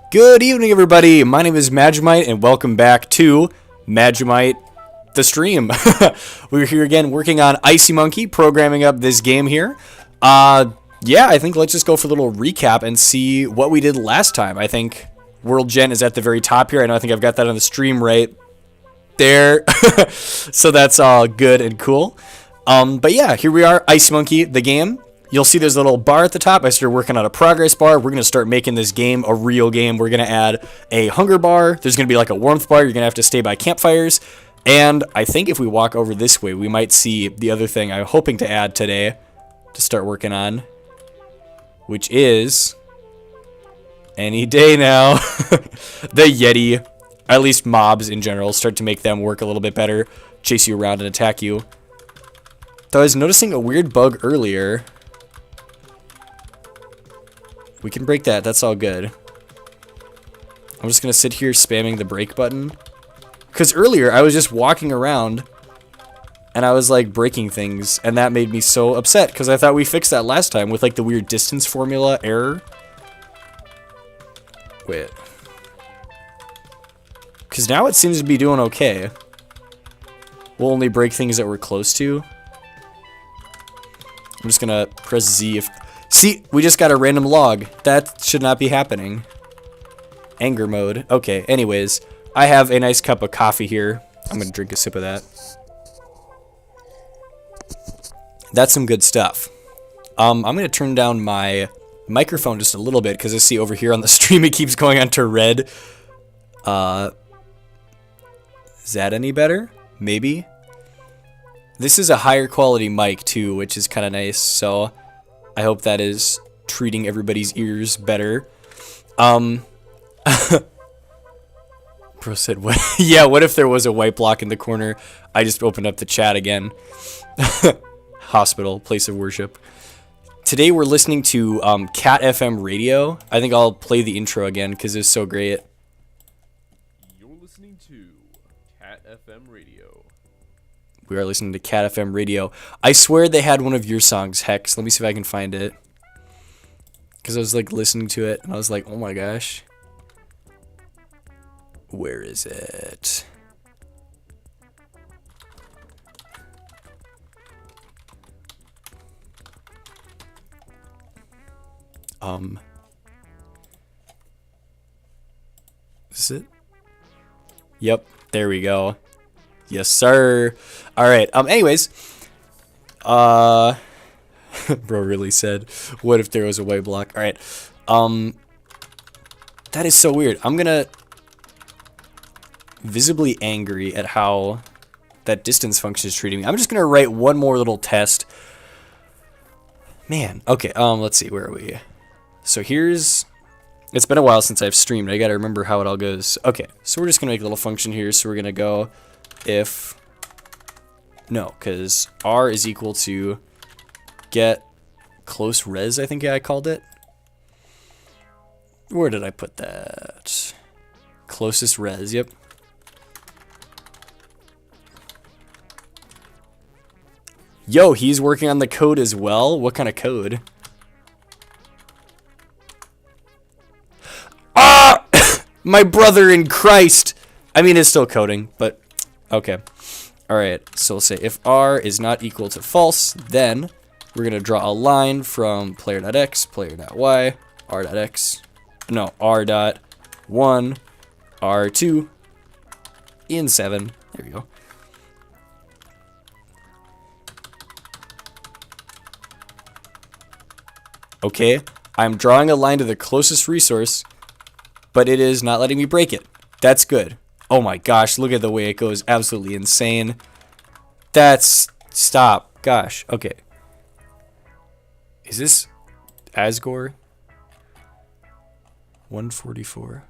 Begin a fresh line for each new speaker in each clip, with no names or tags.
Good evening, everybody. My name is Magimite, and welcome back to Magimite, the stream. We're here again working on Icy Monkey, programming up this game here. Yeah, I think let's just go for a little recap and see what we did last time. I think World Gen is at the very top here. I think I've got that on the stream right there. So that's all good and cool. But yeah, here we are, Icy Monkey, the game. You'll see there's a little bar at the top. I started working on a progress bar. We're going to start making this game a real game. We're going to add a hunger bar. There's going to be like a warmth bar. You're going to have to stay by campfires. And I think if we walk over this way, we might see the other thing I'm hoping to add today to start working on, which is any day now. The Yeti, at least mobs in general, start to make them work a little bit better, chase you around and attack you. Though I was noticing a weird bug earlier. We can break that. That's all good. I'm just going to sit here spamming the break button. Because earlier, I was just walking around, and I was, like, breaking things, and that made me so upset, because I thought we fixed that last time with, like, the weird distance formula error. Wait. Because now it seems to be doing okay. We'll only break things that we're close to. I'm just going to press Z if... See, we just got a random log. That should not be happening. Anger mode. Okay, anyways. I have a nice cup of coffee here. I'm going to drink a sip of that. That's some good stuff. I'm going to turn down my microphone just a little bit because I see over here on the stream it keeps going on to red. Is that any better? Maybe. This is a higher quality mic too, which is kind of nice, so I hope that is treating everybody's ears better. Bro said, what? Yeah, what if there was a white block in the corner? I just opened up the chat again. Hospital, place of worship. Today we're listening to Cat FM radio. I think I'll play the intro again because it's so great.
You're listening to Cat FM radio.
We are listening to Cat FM radio. I swear they had one of your songs, Hex. Let me see if I can find it. Because I was like listening to it and I was like, oh my gosh. Where is it? Is it? Yep, there we go. Yes, sir. All right. Anyways, bro really said, "What if there was a white block?" All right. That is so weird. I'm gonna visibly angry at how that distance function is treating me. I'm just gonna write one more little test. Man. Okay. Let's see. Where are we? So here's. It's been a while since I've streamed. I gotta remember how it all goes. Okay. So we're just gonna make a little function here. So we're gonna go. If no, because R is equal to get close res, I think I called it. Where did I put that? Closest res, yep. Yo, he's working on the code as well? What kind of code? Ah! My brother in Christ! I mean, it's still coding, but... Okay. Alright, so we'll say if R is not equal to false, then we're going to draw a line from player.x, player.y, r.x, no, r.1, r2, in 7. There we go. Okay, I'm drawing a line to the closest resource, but it is not letting me break it. That's good. Oh my gosh, look at the way it goes. Absolutely insane. That's... Stop. Gosh. Okay. Is this Asgore? 144.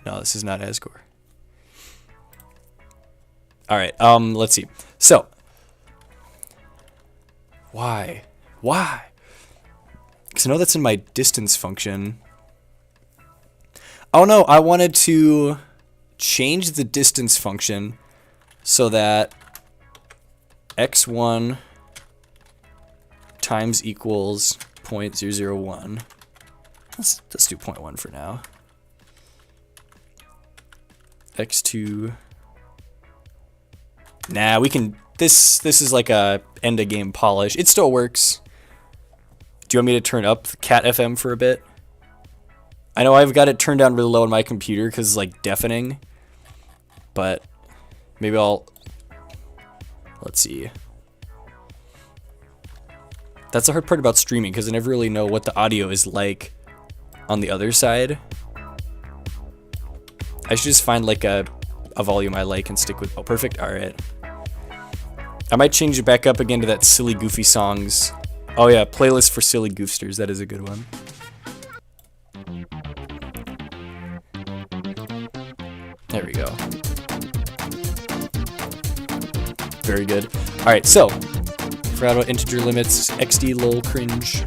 No, this is not Asgore. Alright, let's see. So, Why? Why? Because I know that's in my distance function. Oh no, I wanted to change the distance function so that x1 times equals 0.001. Let's do 0.1 for now. x2. Nah, we can. This is like a end of game polish. It still works. Do you want me to turn up Cat FM for a bit? I know I've got it turned down really low on my computer because it's like deafening. But maybe I'll. Let's see. That's the hard part about streaming because I never really know what the audio is like on the other side. I should just find like a volume I like and stick with. Oh, perfect. All right. I might change it back up again to that silly goofy songs. Oh yeah, playlist for silly goofsters. That is a good one. There we go. Very good. All right, so forgot about integer limits. XD lol cringe.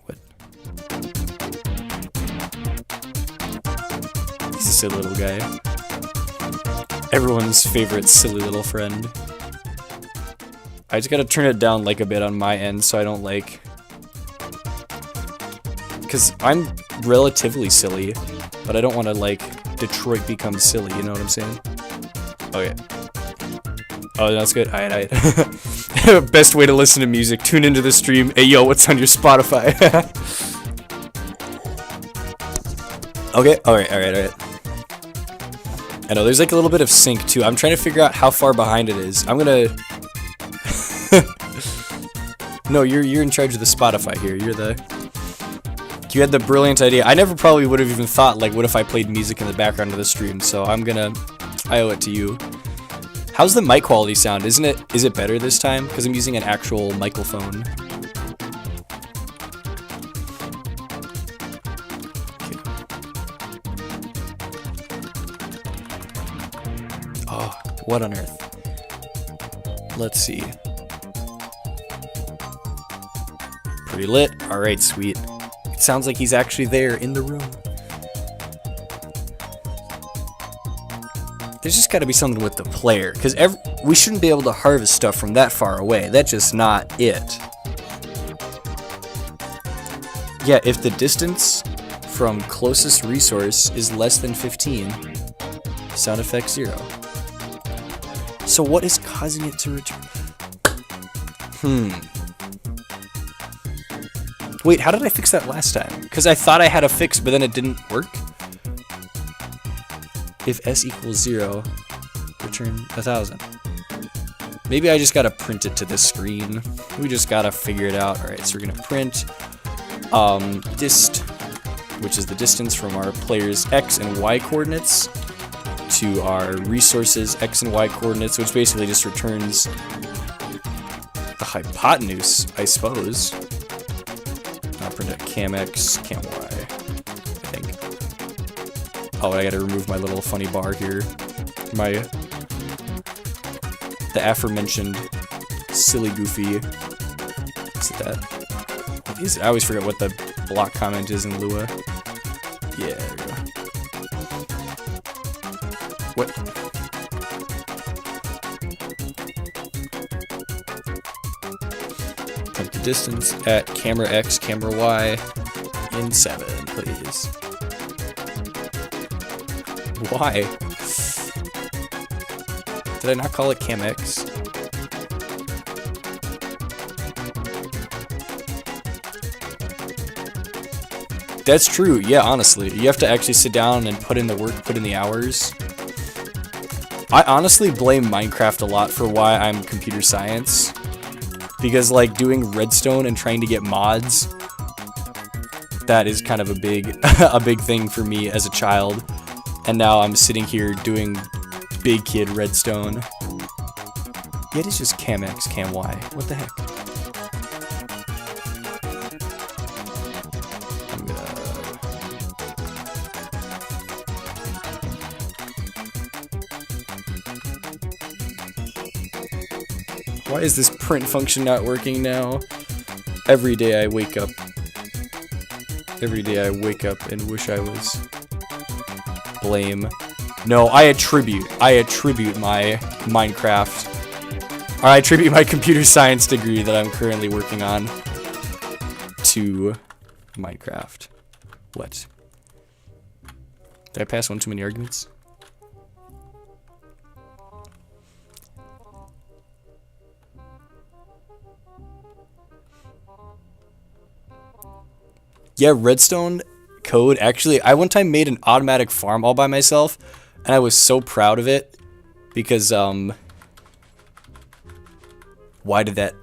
What? He's a silly little guy. Everyone's favorite silly little friend. I just gotta turn it down like a bit on my end so I don't like... Because I'm relatively silly, but I don't want to like Detroit become silly, you know what I'm saying? Okay. Oh, that's good. Alright. Best way to listen to music. Tune into the stream. Hey, yo, what's on your Spotify? Okay. Alright. I know, there's like a little bit of sync too. I'm trying to figure out how far behind it is. I'm gonna... No, you're in charge of the Spotify here. You had the brilliant idea. I never probably would have even thought, like, what if I played music in the background of the stream? So I owe it to you. How's the mic quality sound? Is it better this time? Because I'm using an actual microphone. Oh, what on earth? Let's see. Pretty lit. Alright, sweet. It sounds like he's actually there in the room. There's just got to be something with the player, because we shouldn't be able to harvest stuff from that far away. That's just not it. Yeah, if the distance from closest resource is less than 15, sound effect 0. So what is causing it to return? Wait, how did I fix that last time? Because I thought I had a fix, but then it didn't work. If s equals 0, return 1,000. Maybe I just gotta print it to the screen. We just gotta figure it out. Alright, so we're gonna print dist, which is the distance from our player's x and y coordinates to our resources x and y coordinates, which basically just returns the hypotenuse, I suppose. I'll print out cam x, cam y, I think. Oh, I gotta remove my little funny bar here. The aforementioned silly goofy. What's that? What is it? I always forget what the block comment is in Lua. Yeah, there we go. What? Print the distance at camera X, camera Y in 7, please. Why? Did I not call it cam X? That's true, yeah, honestly. You have to actually sit down and put in the work, put in the hours. I honestly blame Minecraft a lot for why I'm computer science. Because, like, doing redstone and trying to get mods, that is kind of a big, a big thing for me as a child. And now I'm sitting here doing big kid redstone. Yeah, it is just cam X, cam Y. What the heck? Why is this print function not working now? Every day I wake up. Every day I wake up and wish I was. Blame. No, I attribute my Minecraft, or I attribute my computer science degree that I'm currently working on to Minecraft. What? Did I pass one too many arguments? Yeah, redstone code. Actually, I one time made an automatic farm all by myself, and I was so proud of it because why did that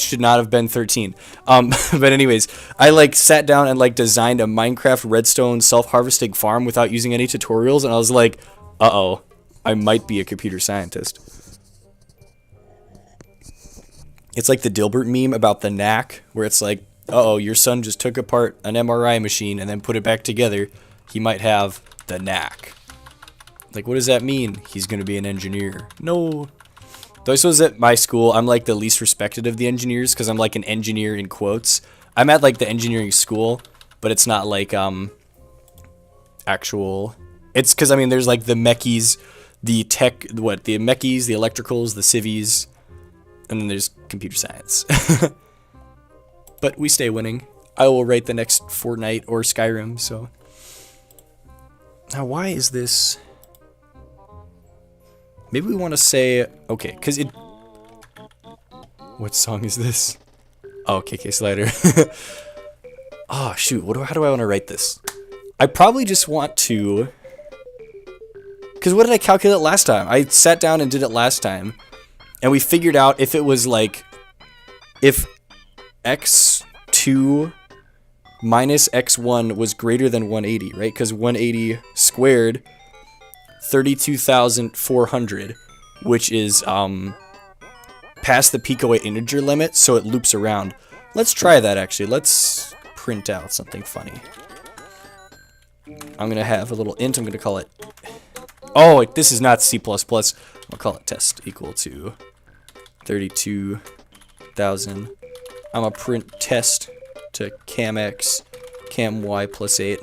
should not have been 13. But anyways, I like sat down and like designed a Minecraft redstone self-harvesting farm without using any tutorials, and I was like, uh-oh, I might be a computer scientist. It's like the Dilbert meme about the knack, where it's like, uh-oh, your son just took apart an MRI machine and then put it back together. He might have the knack. Like, what does that mean? He's gonna be an engineer. No. Though I suppose at my school, I'm like the least respected of the engineers because I'm like an engineer in quotes. I'm at like the engineering school, but it's not like actual. It's because I mean there's like the mechies, the tech, the mechies, the electricals, the civies, and then there's computer science. But we stay winning. I will write the next Fortnite or Skyrim. So now why is this? Maybe we want to say, okay, because it... What song is this? Oh, KK Slider. Oh, shoot, how do I want to write this? I probably just want to... Because what did I calculate last time? I sat down and did it last time, and we figured out if it was like... If x2 minus x1 was greater than 180, right? Because 180 squared... 32,400, which is past the Pico-8 integer limit, so it loops around. Let's try that actually. Let's print out something funny. I'm gonna have a little int. I'm gonna call it. Oh, this is not C++. I'm gonna call it test equal to 32,000. I'm gonna print test to camx cam_y plus 8.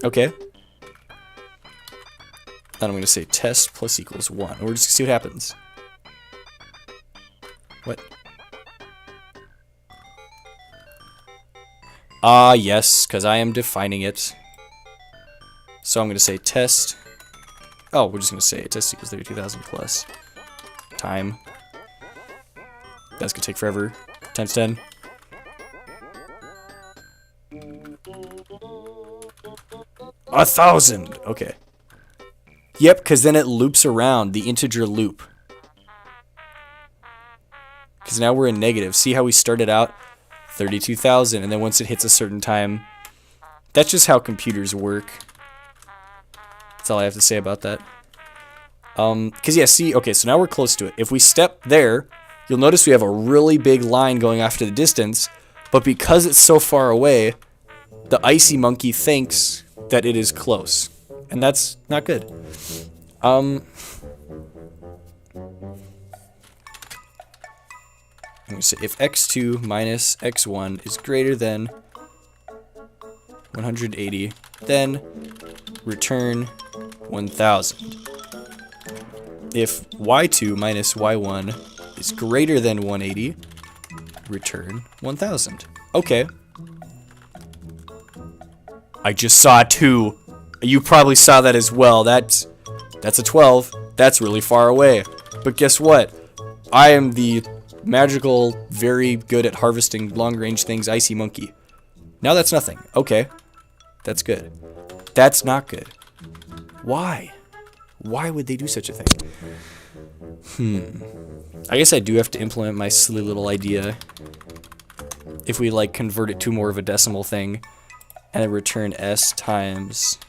Okay. Then I'm going to say test plus equals 1. And we're just going to see what happens. What? Ah, yes, because I am defining it. So I'm going to say test. Oh, we're just going to say test equals 32,000 plus time. That's going to take forever. Times 10. A 1,000! Okay. Yep, because then it loops around, the integer loop. Because now we're in negative. See how we started out? 32,000, and then once it hits a certain time, that's just how computers work. That's all I have to say about that. Because yeah, see, okay, so now we're close to it. If we step there, you'll notice we have a really big line going off to the distance, but because it's so far away, the icy monkey thinks that it is close. And that's not good. I'm going to say if x2 minus x1 is greater than 180, then return 1000. If y2 minus y1 is greater than 180, return 1000. Okay. I just saw a 2. You probably saw that as well. That's a 12. That's really far away. But guess what? I am the magical, very good at harvesting long-range things, icy monkey. Now that's nothing. Okay. That's good. That's not good. Why? Why would they do such a thing? I guess I do have to implement my silly little idea. If we, like, convert it to more of a decimal thing. And then return s times...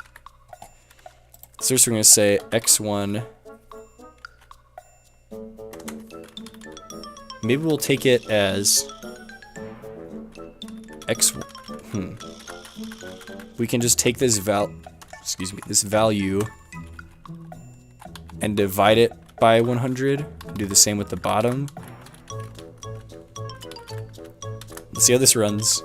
So first we're going to say x1. Maybe we'll take it as x. We can just take this value and divide it by 100. Do the same with the bottom. Let's see how this runs.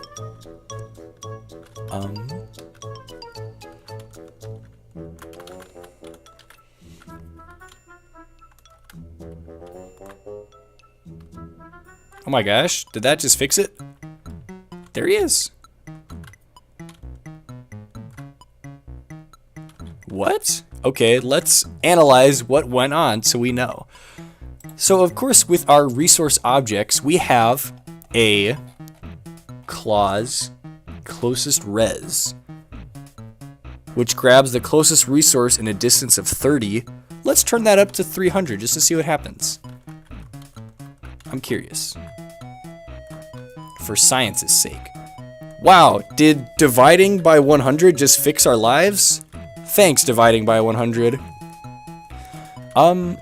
Oh my gosh, did that just fix it? There he is. What? Okay, let's analyze what went on so we know. So of course with our resource objects, we have a clause closest res, which grabs the closest resource in a distance of 30. Let's turn that up to 300 just to see what happens. I'm curious. For science's sake. Wow, did dividing by 100 just fix our lives? Thanks, dividing by 100. I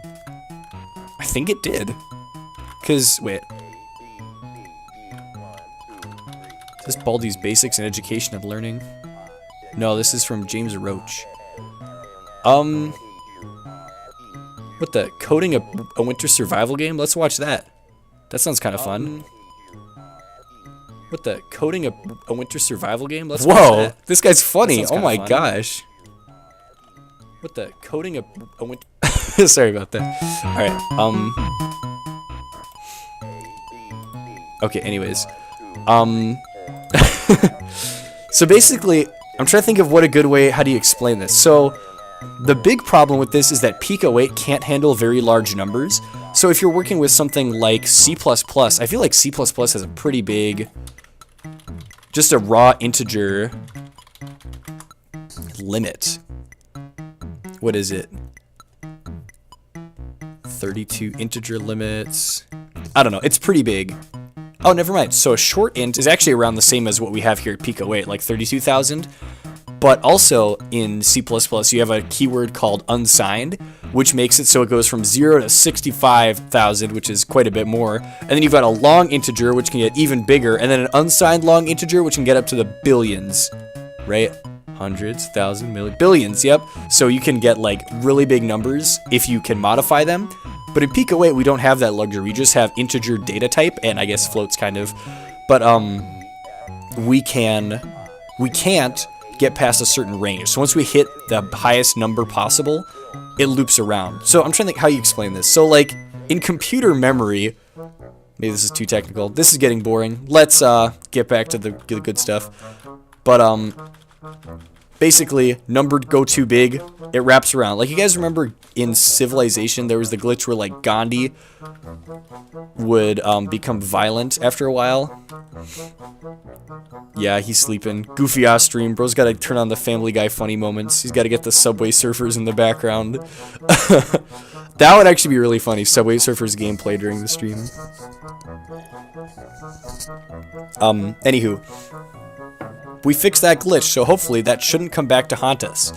think it did. Cause, wait. Is this Baldi's Basics in Education of Learning? No, this is from James Roach. What the? Coding a winter survival game? Let's watch that. That sounds kind of fun. What the? Coding a winter survival game? Let's watch that. This guy's funny. Oh my gosh. What the? Coding a winter... Sorry about that. Alright, okay, anyways. So basically, I'm trying to think of what a good way, how do you explain this? So, the big problem with this is that Pico-8 can't handle very large numbers. So if you're working with something like C++, I feel like C++ has a pretty big, just a raw integer limit. What is it? 32 integer limits. I don't know, it's pretty big. Oh, never mind. So a short int is actually around the same as what we have here at Pico-8, like 32,000. But also in C++, you have a keyword called unsigned, which makes it so it goes from 0 to 65,000, which is quite a bit more. And then you've got a long integer, which can get even bigger, and then an unsigned long integer, which can get up to the billions, right? Hundreds, thousand, million, billions, yep. So you can get like really big numbers if you can modify them. But in Pico-8, we don't have that luxury. We just have integer data type, and I guess floats kind of. But we can't get past a certain range. So once we hit the highest number possible, it loops around. So I'm trying to think how you explain this. So like in computer memory, maybe this is too technical. This is getting boring. Let's get back to the good stuff. But basically, numbered go too big, it wraps around. Like, you guys remember in Civilization, there was the glitch where, like, Gandhi would become violent after a while? Yeah, he's sleeping. Goofy ass stream. Bro's gotta turn on the Family Guy funny moments. He's gotta get the Subway Surfers in the background. That would actually be really funny, Subway Surfers gameplay during the stream. Anywho. We fixed that glitch, so hopefully that shouldn't come back to haunt us.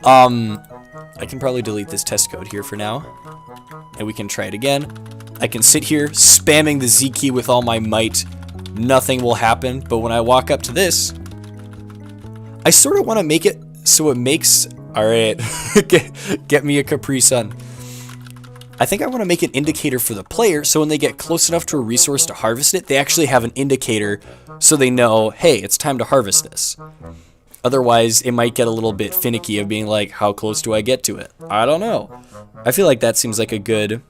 I can probably delete this test code here for now. And we can try it again. I can sit here spamming the Z key with all my might. Nothing will happen, but when I walk up to this, I sort of want to make it so it makes... Alright, get me a Capri Sun. I think I want to make an indicator for the player, so when they get close enough to a resource to harvest it, they actually have an indicator so they know, hey, it's time to harvest this. Otherwise, it might get a little bit finicky of being like, how close do I get to it? I don't know. I feel like that seems like a good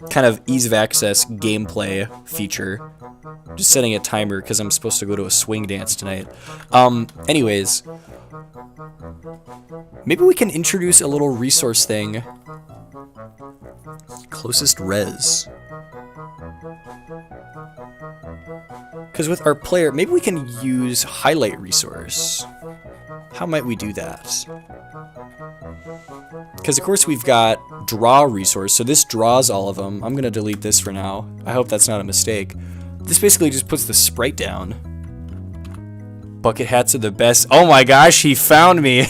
kind of ease of access gameplay feature. Just setting a timer because I'm supposed to go to a swing dance tonight. Anyways, maybe we can introduce a little resource thing. Closest res. Because with our player, maybe we can use highlight resource. How might we do that? Because of course we've got draw resource, so this draws all of them. I'm going to delete this for now. I hope that's not a mistake. This basically just puts the sprite down. Bucket hats are the best. Oh my gosh, he found me.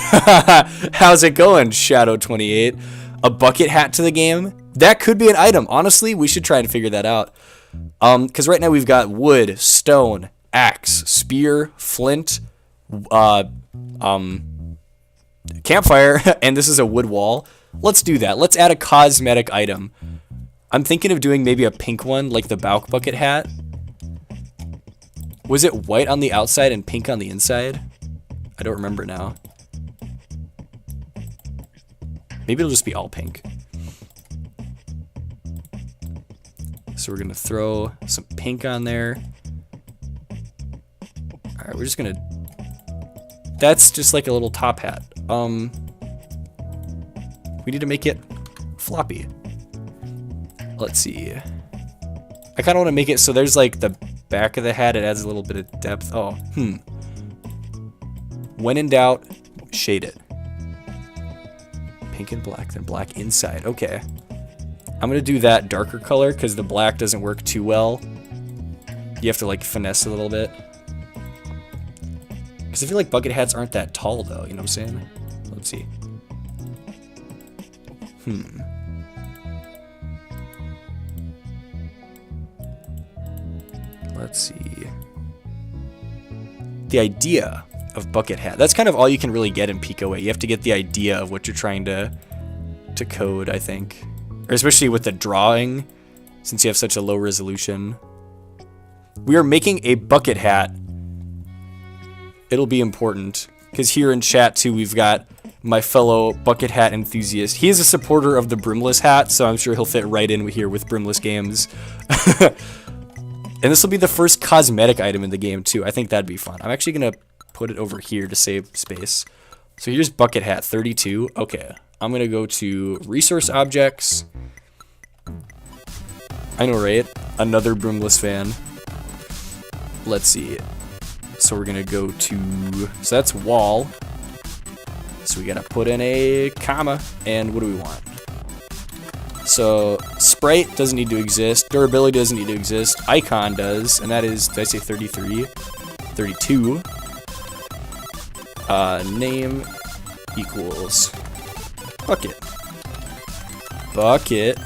How's it going, Shadow28? A bucket hat to the game? That could be an item. Honestly, we should try and figure that out. Because right now we've got wood, stone, axe, spear, flint, campfire, and this is a wood wall. Let's do that. Let's add a cosmetic item. I'm thinking of doing maybe a pink one, like the Bauk bucket hat. Was it white on the outside and pink on the inside? I don't remember now. Maybe it'll just be all pink. So we're gonna throw some pink on there. All right, we're just gonna, that's just like a little top hat. We need to make it floppy. Let's see. I kind of want to make it so there's like the back of the hat, it adds a little bit of depth. Oh, when in doubt, shade it. Pink and black, then black inside. Okay. I'm going to do that darker color because the black doesn't work too well. You have to like finesse a little bit. Because I feel like bucket hats aren't that tall though, you know what I'm saying? Let's see. Let's see. The idea of bucket hat. That's kind of all you can really get in Pico-8. You have to get the idea of what you're trying to code, I think. Or especially with the drawing, since you have such a low resolution. We are making a bucket hat. It'll be important. Because here in chat, too, we've got my fellow bucket hat enthusiast. He is a supporter of the brimless hat, so I'm sure he'll fit right in here with Brimless Games. And this will be the first cosmetic item in the game, too. I think that'd be fun. I'm actually going to put it over here to save space. So here's bucket hat 32. Okay. I'm going to go to resource objects. I know, right? Another brimless fan. Let's see. So we're going to go to... So that's wall. So we got to put in a comma. And what do we want? So sprite doesn't need to exist. Durability doesn't need to exist. Icon does. And that is, did I say 33? 32. Name equals bucket. Bucket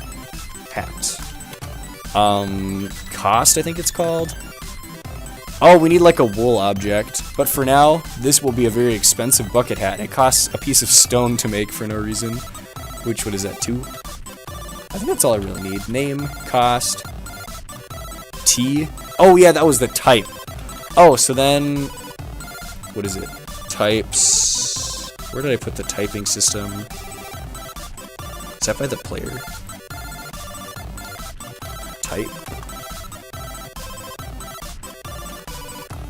hat. Cost, I think it's called. Oh, we need like a wool object. But for now, this will be a very expensive bucket hat. It costs a piece of stone to make for no reason. Which, what is that, 2? I think that's all I really need. Name, cost, T. Oh yeah, that was the type. Oh, so then, what is it? Types. Where did I put the typing system? Is that by the player? Type.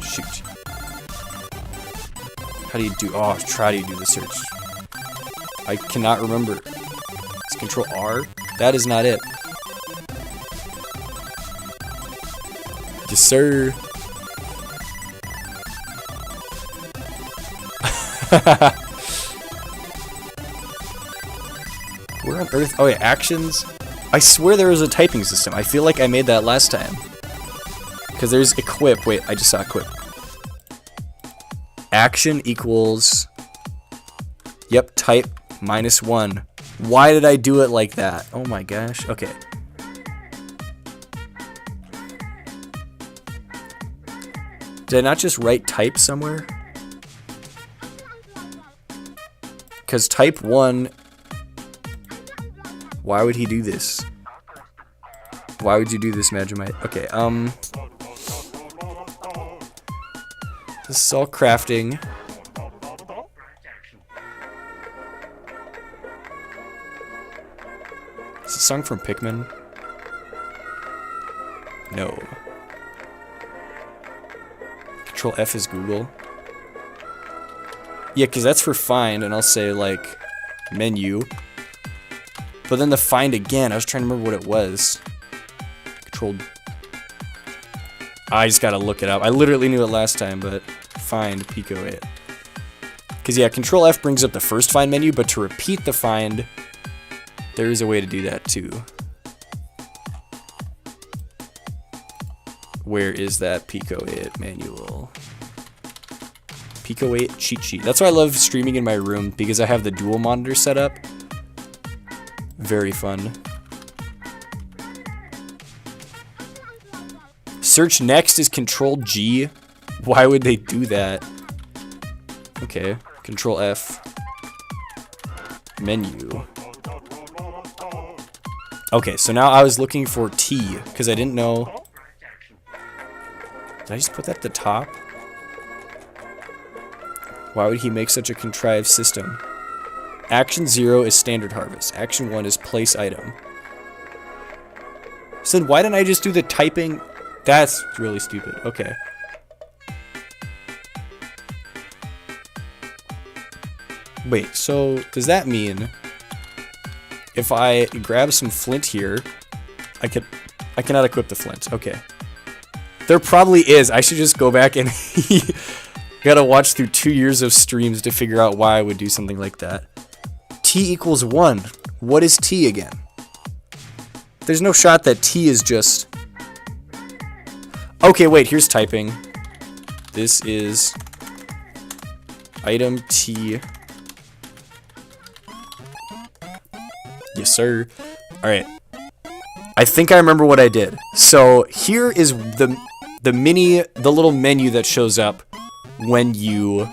Shoot. How do you do? Oh, try to do the search. I cannot remember. It's Control R. That is not it. Yes, sir. Where on earth? Oh yeah, actions. I swear there was a typing system. I feel like I made that last time. Because there's equip. Wait, I just saw equip. Action equals... Yep, type -1. Why did I do it like that? Oh my gosh. Okay. Did I not just write type somewhere? Because type 1... Why would he do this? Why would you do this, Magimite? Okay, this is all crafting. Is this a song from Pikmin? No. Control F is Google. Yeah, because that's for find, and I'll say, like, menu. But then the find again, I was trying to remember what it was. Control... I just gotta look it up. I literally knew it last time, but find Pico-8. Because, yeah, Control F brings up the first find menu, but to repeat the find... There is a way to do that too. Where is that Pico-8 manual? Pico-8 cheat sheet. That's why I love streaming in my room, because I have the dual monitor set up. Very fun. Search next is Control G. Why would they do that? Okay, Control F. Menu. Okay, so now I was looking for T, because I didn't know. Did I just put that at the top? Why would he make such a contrived system? Action 0 is standard harvest. Action 1 is place item. So then why didn't I just do the typing? That's really stupid. Okay. Wait, so does that mean if I grab some flint here, I cannot equip the flint. Okay. There probably is. I should just go back and gotta watch through 2 years of streams to figure out why I would do something like that. T equals 1. What is T again? There's no shot that T is just... Okay, wait, here's typing. This is item T. Yes, sir. Alright. I think I remember what I did. So here is the little menu that shows up when you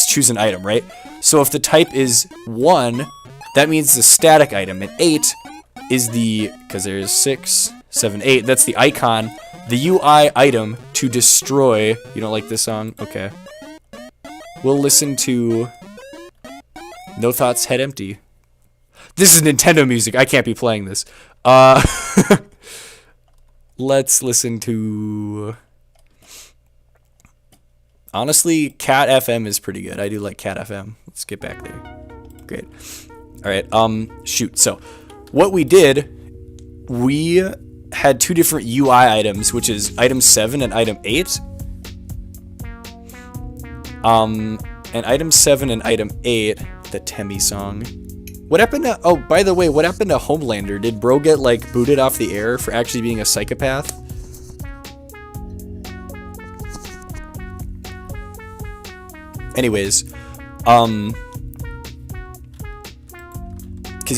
choose an item, right? So if the type is 1, that means the static item, and 8 is because there's 6, 7, 8, that's the icon, the UI item to destroy. You don't like this song? Okay. We'll listen to No Thoughts, Head Empty. This is Nintendo music. I can't be playing this. Let's listen to... Honestly, Cat FM is pretty good. I do like Cat FM. Let's get back there. Great. Alright, shoot. So, what we did, we had 2 different UI items, which is item 7 and item 8. And item 7 and item 8, the Temmie song. What happened to... Oh, by the way, what happened to Homelander? Did bro get, like, booted off the air for actually being a psychopath? Anyways, because,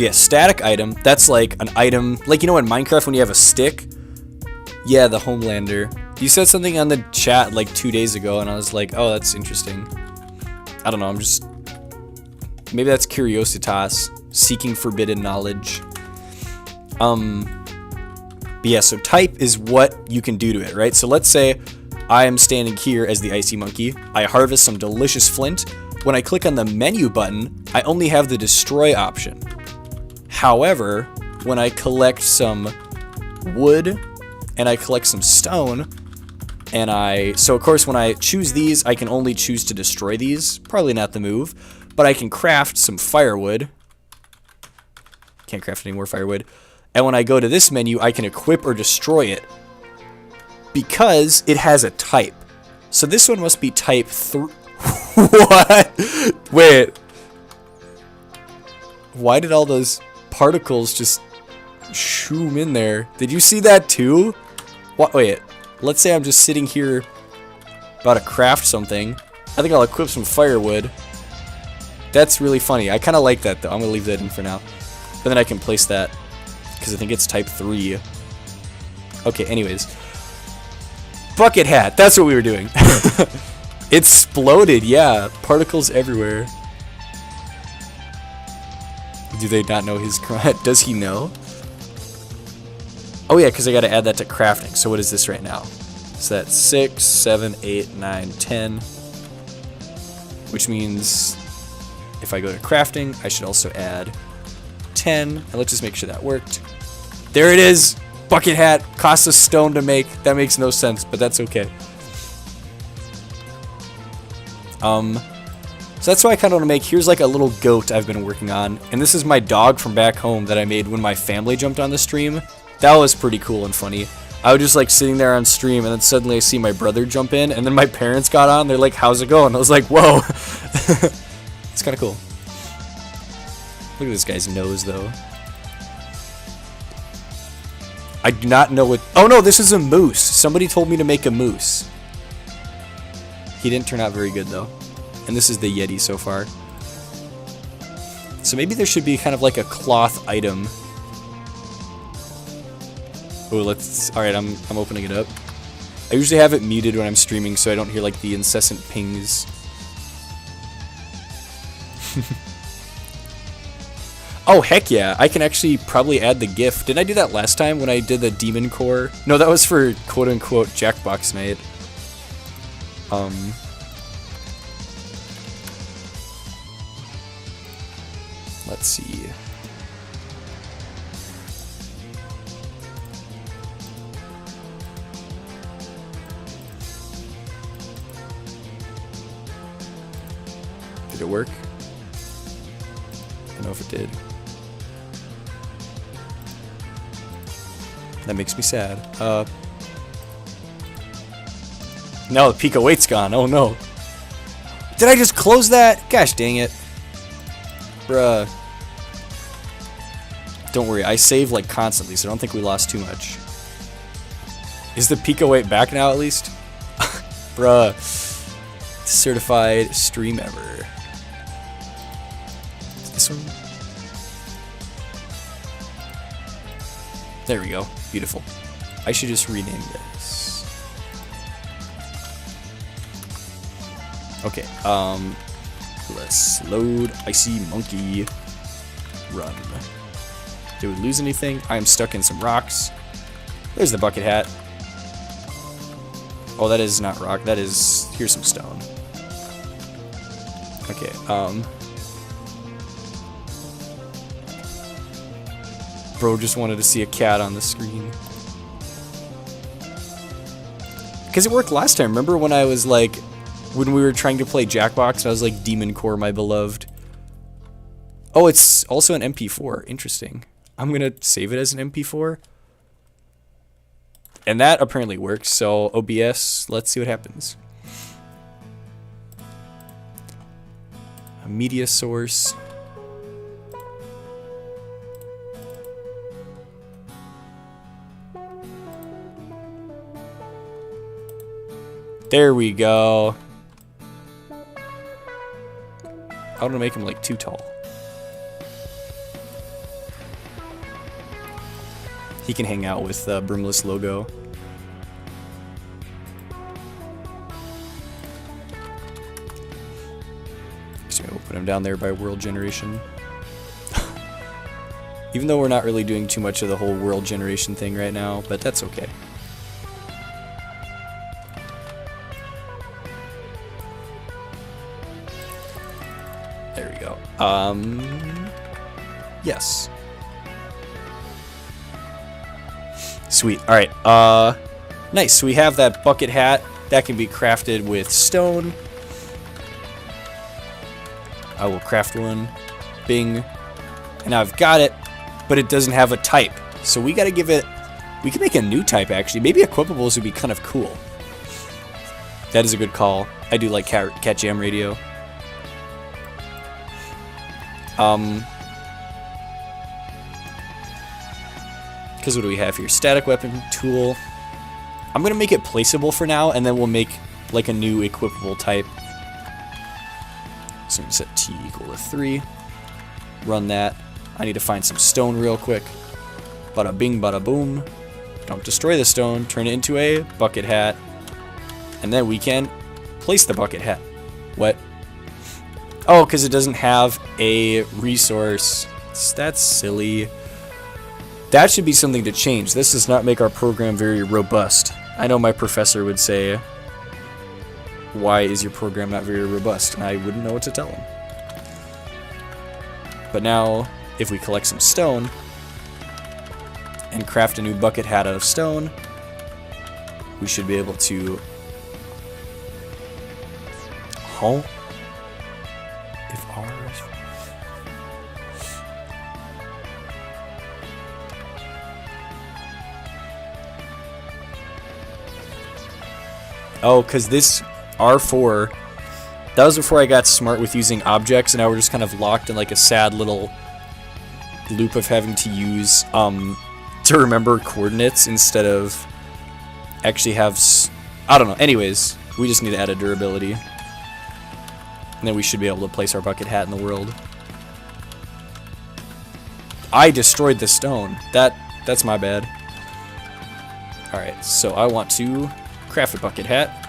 yeah, static item, that's like an item... Like, you know in Minecraft when you have a stick? Yeah, the Homelander. You said something on the chat, like, 2 days ago, and I was like, oh, that's interesting. I don't know, I'm just... Maybe that's curiositas. Seeking forbidden knowledge. But yeah, so type is what you can do to it, right? So let's say I am standing here as the icy monkey. I harvest some delicious flint. When I click on the menu button, I only have the destroy option. However, when I collect some wood and I collect some stone, and so of course when I choose these, I can only choose to destroy these. Probably not the move, but I can craft some firewood. Can't craft any more firewood. And when I go to this menu, I can equip or destroy it because it has a type. So this one must be type 3. What? Wait. Why did all those particles just shoom in there? Did you see that too? What? Wait. Let's say I'm just sitting here about to craft something. I think I'll equip some firewood. That's really funny. I kind of like that though. I'm going to leave that in for now. But then I can place that because I think it's type 3. Okay, anyways. Bucket hat. That's what we were doing. It exploded. Yeah. Particles everywhere. Do they not know his crime? Does he know? Oh yeah, because I got to add that to crafting. So what is this right now? So that's 6, 7, 8, 9, 10. Which means if I go to crafting, I should also add 10. And let's just make sure that worked. There it is. Bucket hat. Costs a stone to make. That makes no sense, but that's okay. So that's what I kind of want to make. Here's like a little goat I've been working on. And this is my dog from back home that I made when my family jumped on the stream. That was pretty cool and funny. I was just like sitting there on stream and then suddenly I see my brother jump in and then my parents got on. They're like, how's it going? I was like, whoa. It's kind of cool. Look at this guy's nose though. I do not know what... Oh no, this is a moose. Somebody told me to make a moose. He didn't turn out very good though. And this is the Yeti so far. So maybe there should be kind of like a cloth item. Oh, alright, I'm opening it up. I usually have it muted when I'm streaming so I don't hear like the incessant pings. Oh, heck yeah. I can actually probably add the GIF. Didn't I do that last time when I did the Demon Core? No, that was for quote-unquote Jackbox Night. Let's see. Did it work? I don't know if it did. That makes me sad. Now the Pico-8's gone. Oh no. Did I just close that? Gosh dang it. Bruh. Don't worry, I save like constantly, so I don't think we lost too much. Is the Pico-8 back now at least? Bruh. Certified stream ever. This one? There we go. Beautiful. I should just rename this. Okay, let's load Icy Monkey. Run. Did we lose anything? I'm stuck in some rocks. There's the bucket hat. Oh, that is not rock. That is... Here's some stone. Okay, Bro just wanted to see a cat on the screen. Because it worked last time. Remember when I was like... When we were trying to play Jackbox, and I was like, Demon Core, my beloved. Oh, it's also an MP4. Interesting. I'm gonna save it as an MP4. And that apparently works, so OBS, let's see what happens. A media source. There we go. I don't want to make him like too tall. He can hang out with the Brimless logo. So we'll put him down there by world generation. Even though we're not really doing too much of the whole world generation thing right now, but that's okay. There we go. Yes. Sweet. Alright, nice. So we have that bucket hat. That can be crafted with stone. I will craft one. Bing. And now I've got it, but it doesn't have a type. So we gotta give it... We can make a new type, actually. Maybe equipables would be kind of cool. That is a good call. I do like Cat Jam Radio. Because what do we have here? Static weapon tool. I'm going to make it placeable for now, and then we'll make like a new equipable type. So I'm going to set T equal to 3. Run that. I need to find some stone real quick. Bada bing, bada boom. Don't destroy the stone. Turn it into a bucket hat. And then we can place the bucket hat. What? Oh, because it doesn't have a resource. That's silly. That should be something to change. This does not make our program very robust. I know my professor would say, why is your program not very robust? And I wouldn't know what to tell him. But now, if we collect some stone and craft a new bucket hat out of stone, we should be able to... Huh? If R is... Oh, because this R4, that was before I got smart with using objects, and now we're just kind of locked in like a sad little loop of having to use, to remember coordinates instead of actually have, I don't know. Anyways, we just need to add a durability. And then we should be able to place our bucket hat in the world. I destroyed the stone. That's my bad. Alright, so I want to craft a bucket hat.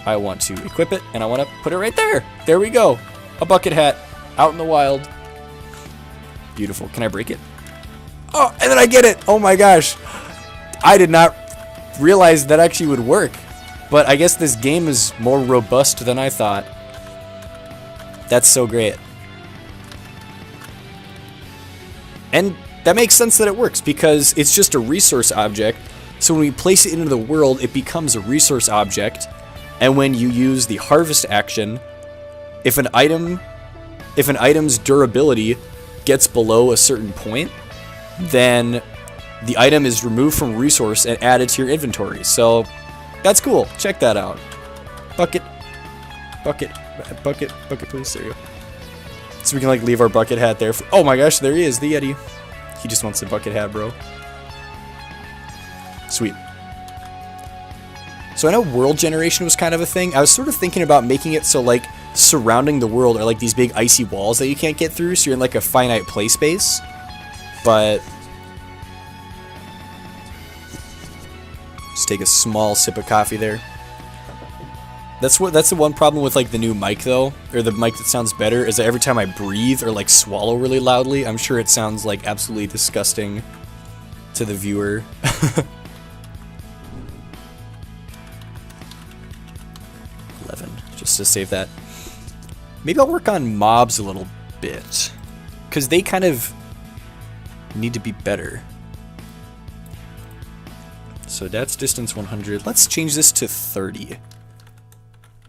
I want to equip it, and I want to put it right there. There we go. A bucket hat out in the wild. Beautiful. Can I break it? Oh, and then I get it. Oh my gosh. I did not realize that actually would work. But I guess this game is more robust than I thought. That's so great. And that makes sense that it works because it's just a resource object. So when we place it into the world, it becomes a resource object. And when you use the harvest action, if an item's durability gets below a certain point, then the item is removed from resource and added to your inventory. So that's cool. Check that out. Bucket, please. There you go. So we can like leave our bucket hat there. Oh my gosh, there he is, the Yeti. He just wants the bucket hat, bro. Sweet. So I know world generation was kind of a thing. I was sort of thinking about making it so like surrounding the world are like these big icy walls that you can't get through, so you're in like a finite play space. But just take a small sip of coffee there. That's the one problem with like the new mic though, or the mic that sounds better, is that every time I breathe or like swallow really loudly, I'm sure it sounds like absolutely disgusting to the viewer. 11, just to save that. Maybe I'll work on mobs a little bit, because they kind of need to be better. So that's distance 100. Let's change this to 30.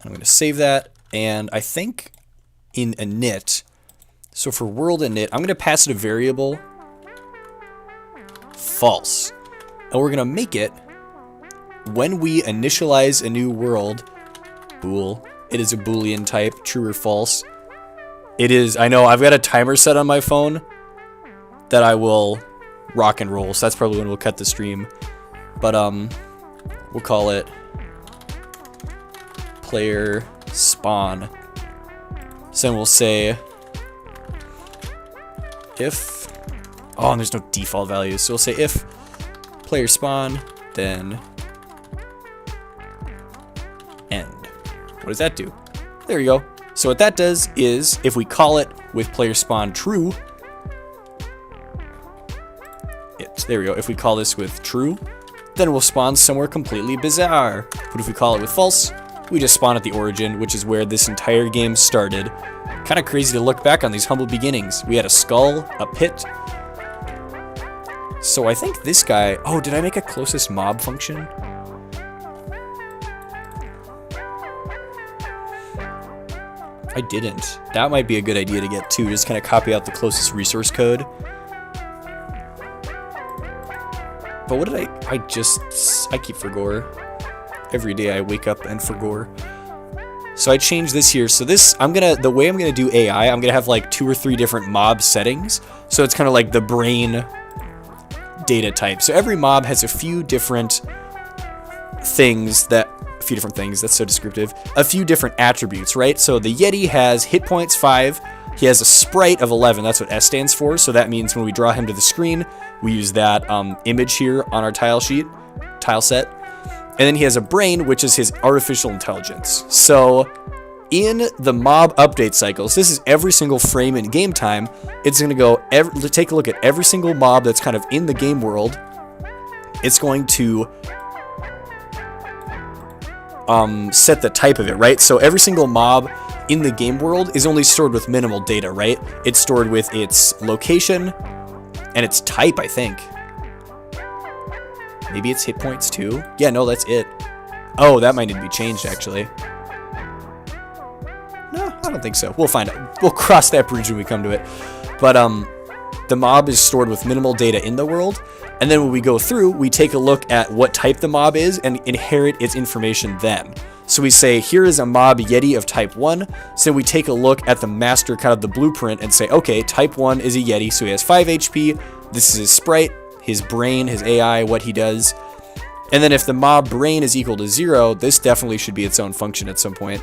I'm going to save that, and I think in init, so for world init, I'm going to pass it a variable false, and we're going to make it when we initialize a new world, bool, it is a boolean type, true or false. It is, I know, I've got a timer set on my phone that I will rock and roll, so that's probably when we'll cut the stream, but we'll call it player spawn. So then we'll say if, oh, and there's no default values, so we'll say if player spawn, then end. What does that do? There you go. So what that does is if we call it with player spawn true, there we go. If we call this with true, then we'll spawn somewhere completely bizarre. But if we call it with false, we just spawn at the origin, which is where this entire game started. Kind of crazy to look back on these humble beginnings. We had a skull, a pit. So I think this guy... Oh, did I make a closest mob function? I didn't. That might be a good idea to get too. Just kind of copy out the closest resource code. But what did I keep forgore. Every day I wake up and forgore. So I changed this here. So this, the way I'm gonna do AI, I'm gonna have like 2 or 3 different mob settings. So it's kind of like the brain data type. So every mob has a few different things, that's so descriptive. A few different attributes, right? So the Yeti has hit points 5. He has a sprite of 11. That's what S stands for. So that means when we draw him to the screen, we use that image here on our tile set. And then he has a brain, which is his artificial intelligence. So in the mob update cycles, this is every single frame in game time. It's going to go take a look at every single mob that's kind of in the game world. It's going to set the type of it, right? So every single mob in the game world is only stored with minimal data, right? It's stored with its location and its type, I think. Maybe it's hit points too? Yeah, no, that's it. Oh, that might need to be changed, actually. No, I don't think so. We'll find out. We'll cross that bridge when we come to it. But the mob is stored with minimal data in the world, and then when we go through, we take a look at what type the mob is and inherit its information then. So we say, here is a mob Yeti of type 1. So we take a look at the master, kind of the blueprint, and say, okay, type 1 is a Yeti, so he has 5 HP. This is his sprite, his brain, his AI, what he does. And then if the mob brain is equal to 0, this definitely should be its own function at some point.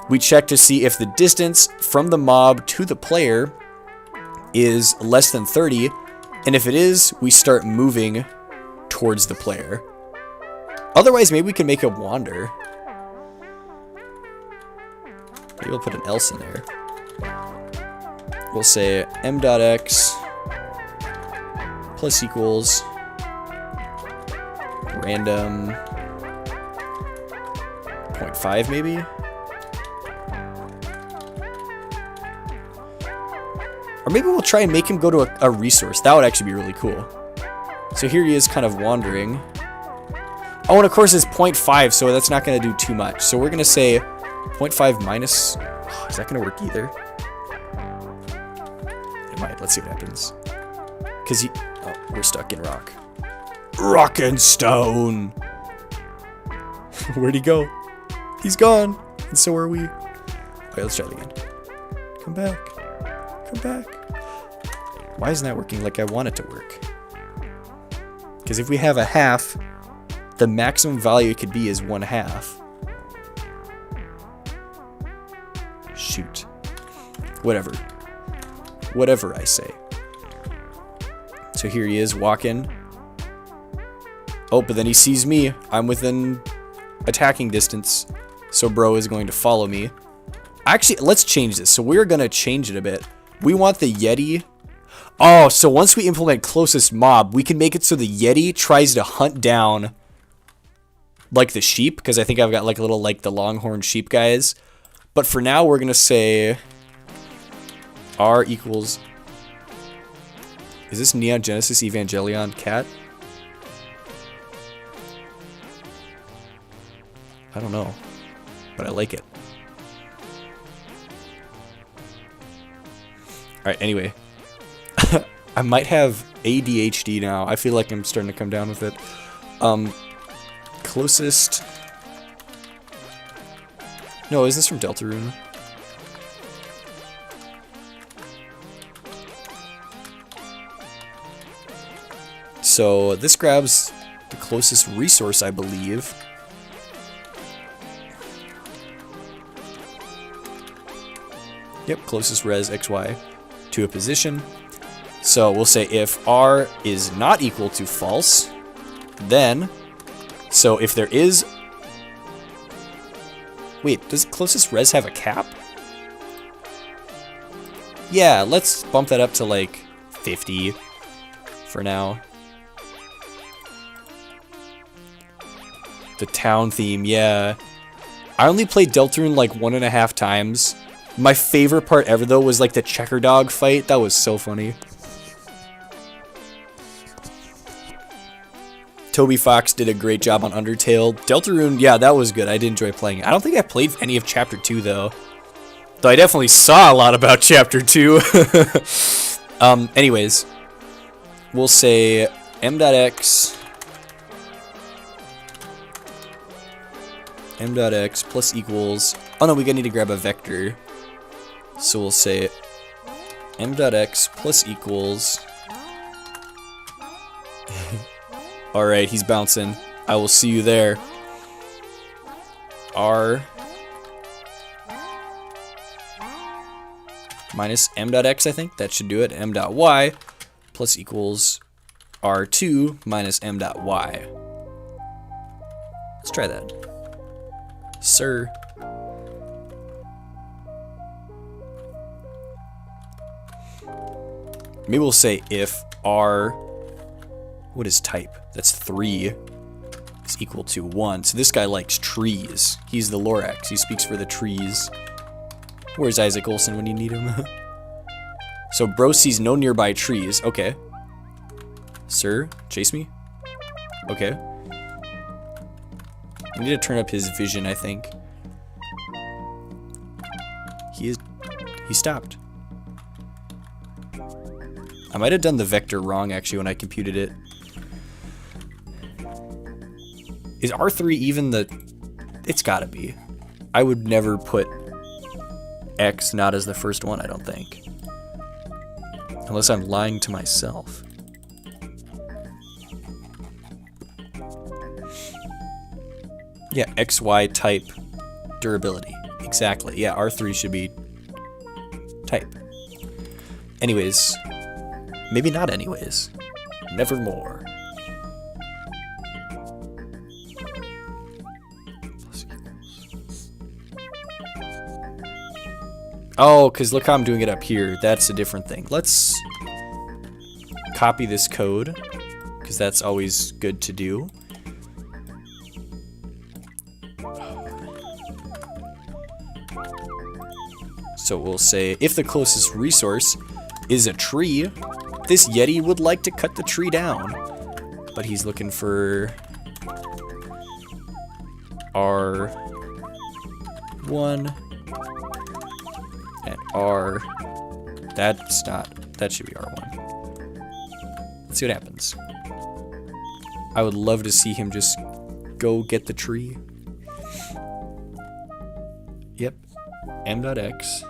We check to see if the distance from the mob to the player is less than 30. And if it is, we start moving towards the player. Otherwise, maybe we can make it wander. Maybe we'll put an else in there. we'll say m.x plus equals random 0.5 maybe? Or maybe we'll try and make him go to a resource. That would actually be really cool. So here he is kind of wandering. Oh, and of course it's 0.5, so that's not going to do too much. So we're going to say 0.5 minus... Oh, is that going to work either? It might. Let's see what happens. Because he... Oh, we're stuck in rock. Rock and stone! Where'd he go? He's gone! And so are we. Okay, let's try it again. Come back. Come back. Why isn't that working like I want it to work? Because if we have a half... the maximum value it could be is 1/2. Shoot. Whatever. Whatever I say. So here he is walking. Oh, but then he sees me. I'm within attacking distance. So bro is going to follow me. Actually, let's change this. So we're going to change it a bit. We want the Yeti. Oh, so once we implement closest mob, we can make it so the Yeti tries to hunt down... like the sheep, because I think I've got like a little like the longhorn sheep guys. But for now we're gonna say R equals, is this Neon Genesis Evangelion cat? I don't know, but I like it. Alright, anyway. I might have ADHD now. I feel like I'm starting to come down with it. Closest... No, is this from Deltarune? So this grabs the closest resource, I believe. Yep, closest res XY to a position. So we'll say if R is not equal to false, then... So if there is... Wait, does closest res have a cap? Yeah, let's bump that up to like 50 for now. The town theme, yeah. I only played Deltarune like 1.5 times. My favorite part ever though was like the checker dog fight. That was so funny. Toby Fox did a great job on Undertale. Deltarune, yeah, that was good. I did enjoy playing it. I don't think I played any of Chapter 2, though. Though I definitely saw a lot about Chapter 2. Anyways. We'll say m.x plus equals... Oh, no, we need to grab a vector. So we'll say m.x plus equals... Alright, he's bouncing. I will see you there. R minus m.x, I think. That should do it. m.y plus equals R2 minus m.y. Let's try that. Sir. Maybe we'll say if R... What is type? That's 3 is equal to 1. So this guy likes trees. He's the Lorax. He speaks for the trees. Where's Isaac Olsen when you need him? So bro sees no nearby trees. Okay. Sir, chase me? Okay. I need to turn up his vision, I think. He stopped. I might have done the vector wrong actually when I computed it. Is R3 even the... It's gotta be. I would never put X not as the first one, I don't think. Unless I'm lying to myself. Yeah, XY type durability. Exactly. Yeah, R3 should be type. Anyways. Maybe not anyways. Nevermore. Oh, because look how I'm doing it up here. That's a different thing. Let's copy this code, because that's always good to do. So we'll say, if the closest resource is a tree, this Yeti would like to cut the tree down. But he's looking for R1 and R. That's not, that should be R1. Let's see what happens. I would love to see him just go get the tree. Yep, M.X.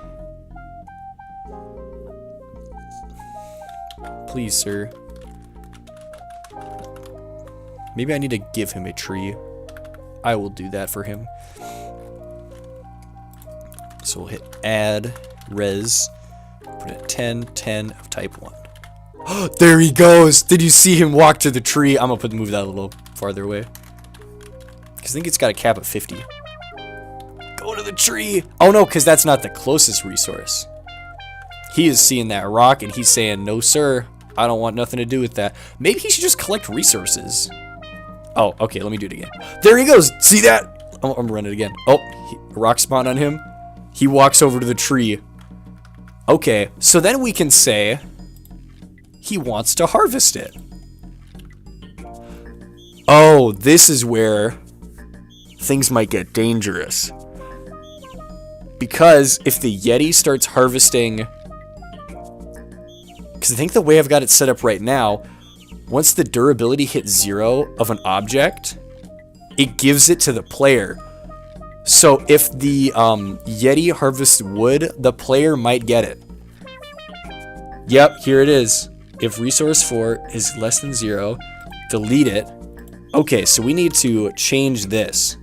Please, sir. Maybe I need to give him a tree. I will do that for him. So we'll hit add res. Put it at 10, 10 of type 1. There he goes! Did you see him walk to the tree? I'm gonna move that a little farther away. Because I think it's got a cap of 50. Go to the tree! Oh no, because that's not the closest resource. He is seeing that rock and he's saying, no sir, I don't want nothing to do with that. Maybe he should just collect resources. Oh, okay, let me do it again. There he goes! See that? I'm gonna run it again. Oh, a rock spawned on him. He walks over to the tree. Okay, so then we can say he wants to harvest it. Oh, this is where things might get dangerous. Because if the Yeti starts harvesting... Because I think the way I've got it set up right now, once the durability hits 0 of an object, it gives it to the player. So if the Yeti harvests wood, the player might get it. Yep, here it is. If resource 4 is less than 0, delete it. Okay, so we need to change this.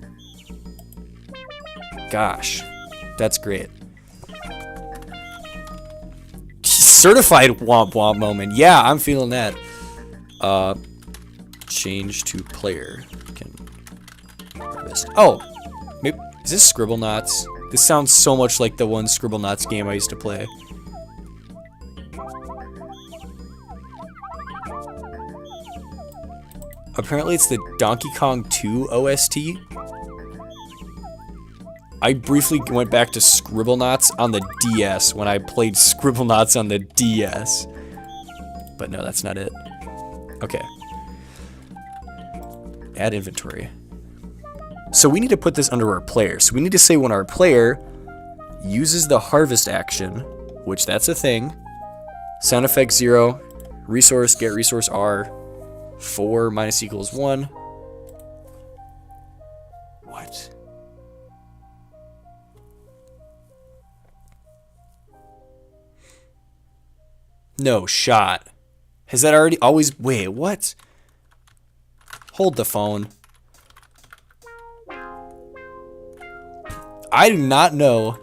Gosh, that's great. Certified womp womp moment. Yeah, I'm feeling that. Change to player. Can harvest. Oh, maybe is this Scribblenauts? This sounds so much like the one Scribblenauts game I used to play. Apparently it's the Donkey Kong 2 OST. I briefly went back to Scribblenauts on the DS when I played Scribblenauts on the DS. But no, that's not it. Okay. Add inventory. So we need to put this under our player. So we need to say when our player uses the harvest action, which that's a thing, sound effect 0, resource, get resource R, 4 minus equals 1. What? No shot. Has that already always... Wait, what? Hold the phone. I do not know.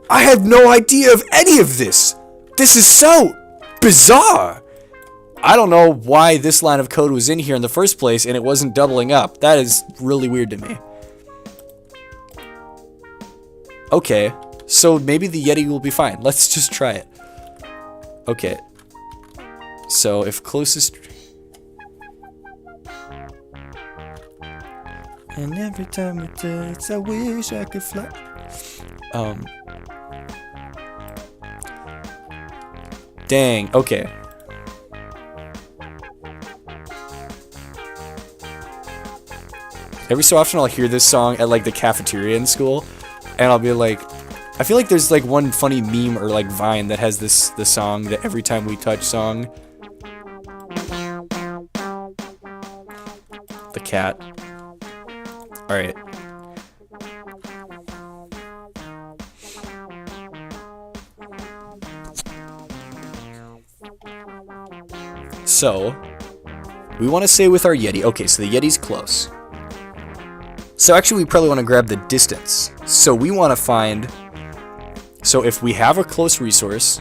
I have no idea of any of this. This is so bizarre. I don't know why this line of code was in here in the first place and it wasn't doubling up. That is really weird to me. Okay, so maybe the Yeti will be fine. Let's just try it. Okay. So if closest... And every time it does, I wish I could fly. Dang, okay. Every so often I'll hear this song at like the cafeteria in school, and I'll be like, I feel like there's like one funny meme or like Vine that has the song, the every time we touch song. The cat. Alright. So, we want to say with our Yeti, okay, so the Yeti's close. So actually we probably want to grab the distance. So we want to find, so if we have a close resource,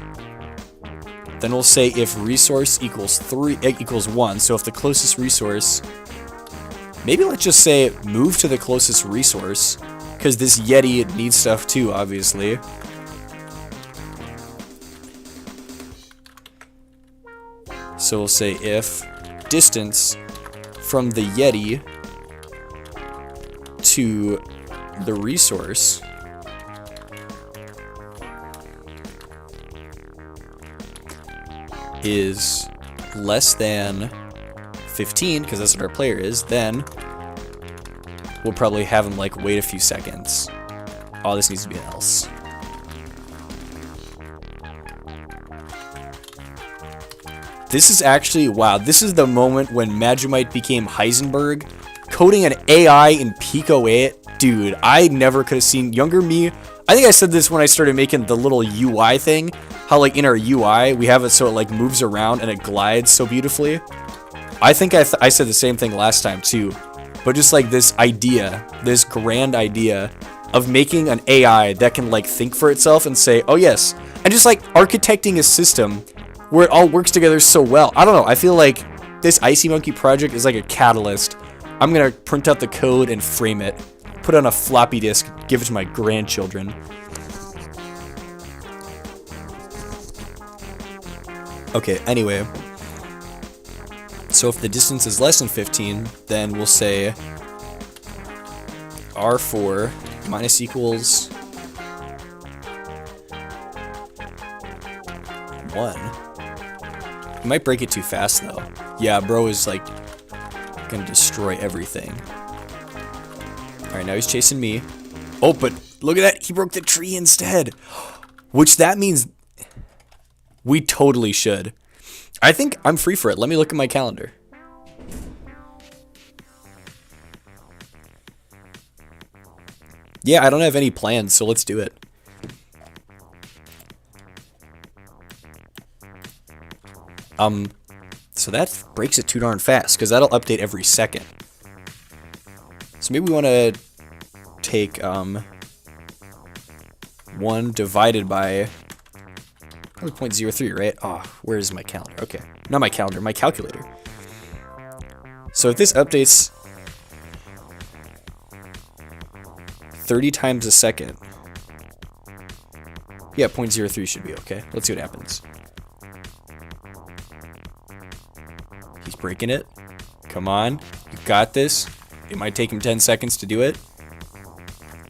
then we'll say if resource equals 1. So if the closest resource, maybe let's just say move to the closest resource because this Yeti needs stuff too, obviously. So we'll say if distance from the Yeti to the resource is less than 15, because that's what our player is, then we'll probably have him like wait a few seconds. Oh, this needs to be an else. This is actually, wow, this is the moment when Magimite became Heisenberg. Coding an AI in Pico-8, dude, I never could have seen younger me. I think I said this when I started making the little UI thing. How like in our UI, we have it so it like moves around and it glides so beautifully. I think I said the same thing last time too. But just like this idea, this grand idea of making an AI that can like think for itself and say, oh yes. And just like architecting a system where it all works together so well. I don't know, I feel like this Icy Monkey project is like a catalyst. I'm gonna print out the code and frame it, put it on a floppy disk, give it to my grandchildren. Okay, anyway. So if the distance is less than 15, then we'll say R4 minus equals 1. You might break it too fast though. Yeah, bro is like gonna destroy everything. Alright, now he's chasing me. Oh, but look at that, he broke the tree instead. Which that means we totally should. I think I'm free for it. Let me look at my calendar. Yeah, I don't have any plans, so let's do it. So that breaks it too darn fast, because that'll update every second. So maybe we want to take 1 divided by probably 0.03, right? Oh, where is my calendar? Okay, not my calendar, my calculator. So if this updates 30 times a second, yeah, 0.03 should be okay. Let's see what happens. He's breaking it. Come on, you got this. It might take him 10 seconds to do it.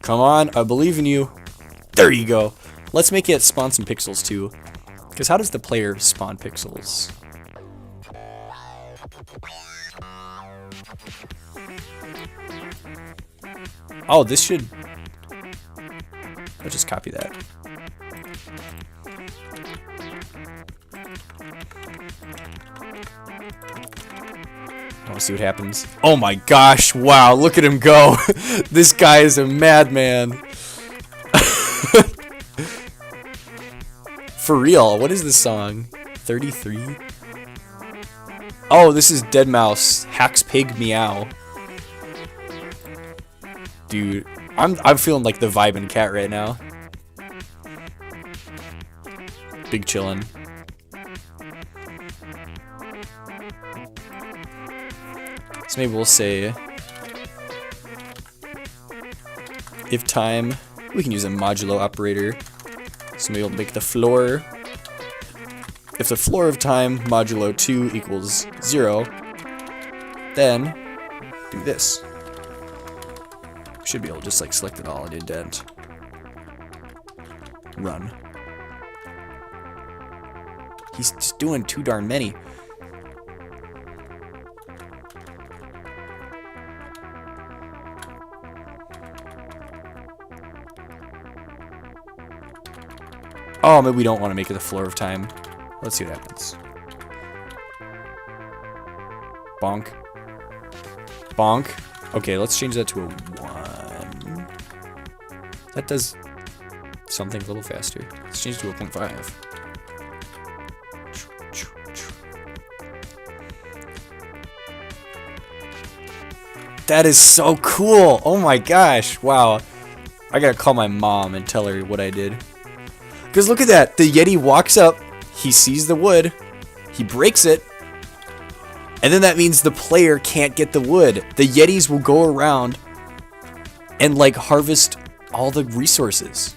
Come on, I believe in you. There you go. Let's make it spawn some pixels too. Because how does the player spawn pixels? Oh, this should... I'll just copy that. I want to see what happens. Oh my gosh, wow, look at him go. This guy is a madman. For real, what is this song? 33? Oh, this is Deadmau5, Hacks Pig Meow. Dude, I'm feeling like the vibin' cat right now. Big chillin'. So maybe we'll say if time, we can use a modulo operator. So maybe we'll make the floor, if the floor of time modulo 2 equals 0, then do this. We should be able to just like select it all and indent. Run. He's just doing too darn many. Oh, maybe we don't want to make it the floor of time. Let's see what happens. Bonk. Bonk. Okay, let's change that to a 1. That does something a little faster. Let's change it to a 0.5. That is so cool. Oh my gosh. Wow. I gotta call my mom and tell her what I did. Because look at that. The Yeti walks up. He sees the wood. He breaks it. And then that means the player can't get the wood. The Yetis will go around and like harvest all the resources.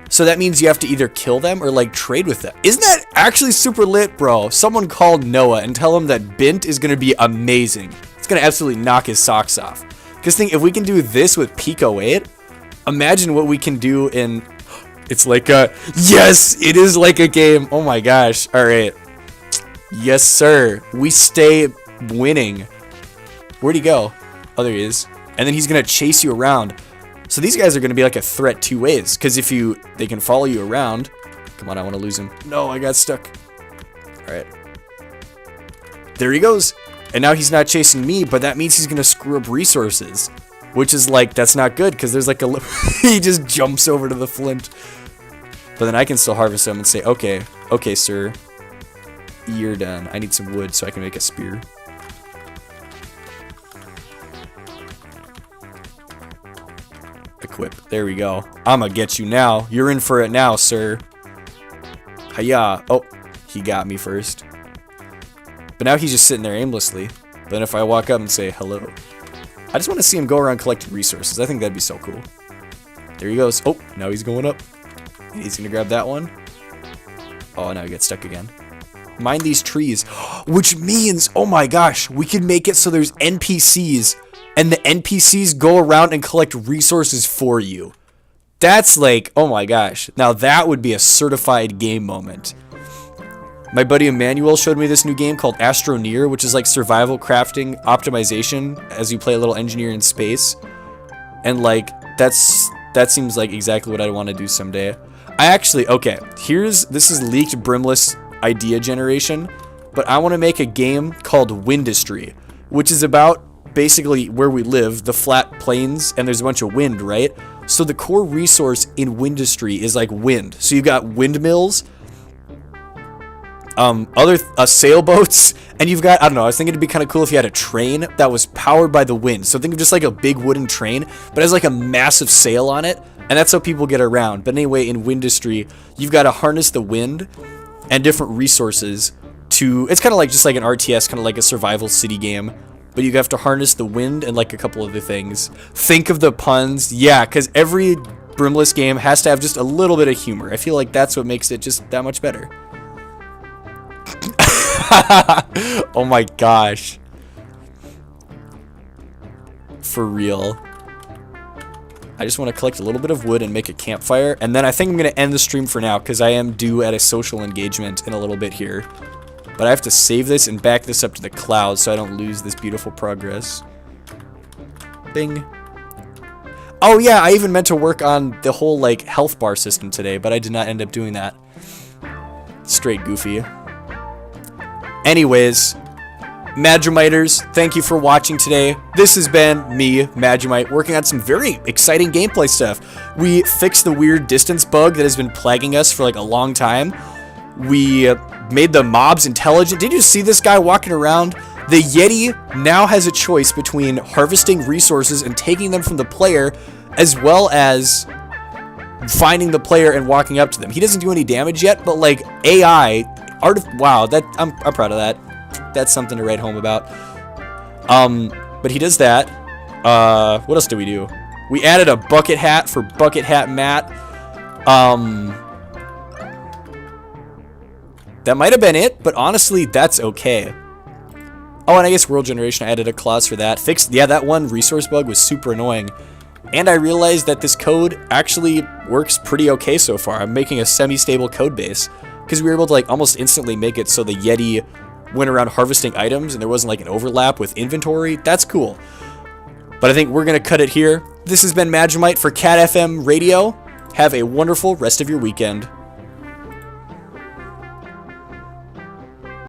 So that means you have to either kill them or like trade with them. Isn't that actually super lit, bro? Someone call Noah and tell him that Bint is going to be amazing. It's going to absolutely knock his socks off. Because think, if we can do this with Pico-8, imagine what we can do in... It's like a... Yes, it is like a game. Oh my gosh. All right. Yes, sir. We stay winning. Where'd he go? Oh, there he is. And then he's going to chase you around. So these guys are going to be like a threat two ways. Because if they can follow you around. Come on, I want to lose him. No, I got stuck. All right. There he goes. And now he's not chasing me, but that means he's going to screw up resources. Which is like, that's not good, because there's like a... he just jumps over to the flint. But then I can still harvest him and say, okay, sir. You're done. I need some wood so I can make a spear. Equip. There we go. I'ma get you now. You're in for it now, sir. Hiya. Oh, he got me first. But now he's just sitting there aimlessly. But then if I walk up and say hello, I just want to see him go around collecting resources. I think that'd be so cool. There he goes. Oh, now he's going up. He's gonna grab that one. Oh, now he gets stuck again. Mind these trees. Which means, oh my gosh, we can make it so there's NPCs. And the NPCs go around and collect resources for you. That's like, oh my gosh. Now that would be a certified game moment. My buddy Emmanuel showed me this new game called Astroneer, which is like survival crafting optimization as you play a little engineer in space. And like, that seems like exactly what I want to do someday. This is leaked Brimless idea generation, but I want to make a game called Windustry, which is about basically where we live, the flat plains, and there's a bunch of wind, right? So the core resource in Windustry is like wind. So you've got windmills, sailboats, and you've got, I don't know, I was thinking it'd be kind of cool if you had a train that was powered by the wind. So think of just like a big wooden train, but has like a massive sail on it, and that's how people get around. But anyway, in Windustry, you've got to harness the wind and different resources to, it's kind of like just like an RTS, kind of like a survival city game, but you have to harness the wind and like a couple other things. Think of the puns. Yeah, because every Brimless game has to have just a little bit of humor. I feel like that's what makes it just that much better. Oh my gosh. For real. I just want to collect a little bit of wood and make a campfire, and then I think I'm going to end the stream for now because I am due at a social engagement in a little bit here. But I have to save this and back this up to the cloud so I don't lose this beautiful progress. Bing. Oh yeah, I even meant to work on the whole like health bar system today, but I did not end up doing that. Straight goofy. Anyways, Madgemiters, thank you for watching today. This has been me, Madgemite, working on some very exciting gameplay stuff. We fixed the weird distance bug that has been plaguing us for like a long time. We made the mobs intelligent. Did you see this guy walking around? The Yeti now has a choice between harvesting resources and taking them from the player, as well as finding the player and walking up to them. He doesn't do any damage yet, but like AI, wow, that I'm proud of that. That's something to write home about. But he does that. What else do we do? We added a bucket hat for Bucket Hat Matt. That might have been it, but honestly, that's okay. Oh, and I guess world generation, I added a clause for that. Yeah, that one resource bug was super annoying. And I realized that this code actually works pretty okay so far. I'm making a semi-stable code base because we were able to like almost instantly make it so the Yeti went around harvesting items and there wasn't like an overlap with inventory. That's cool. But I think we're going to cut it here. This has been Madgemite for Cat FM Radio. Have a wonderful rest of your weekend.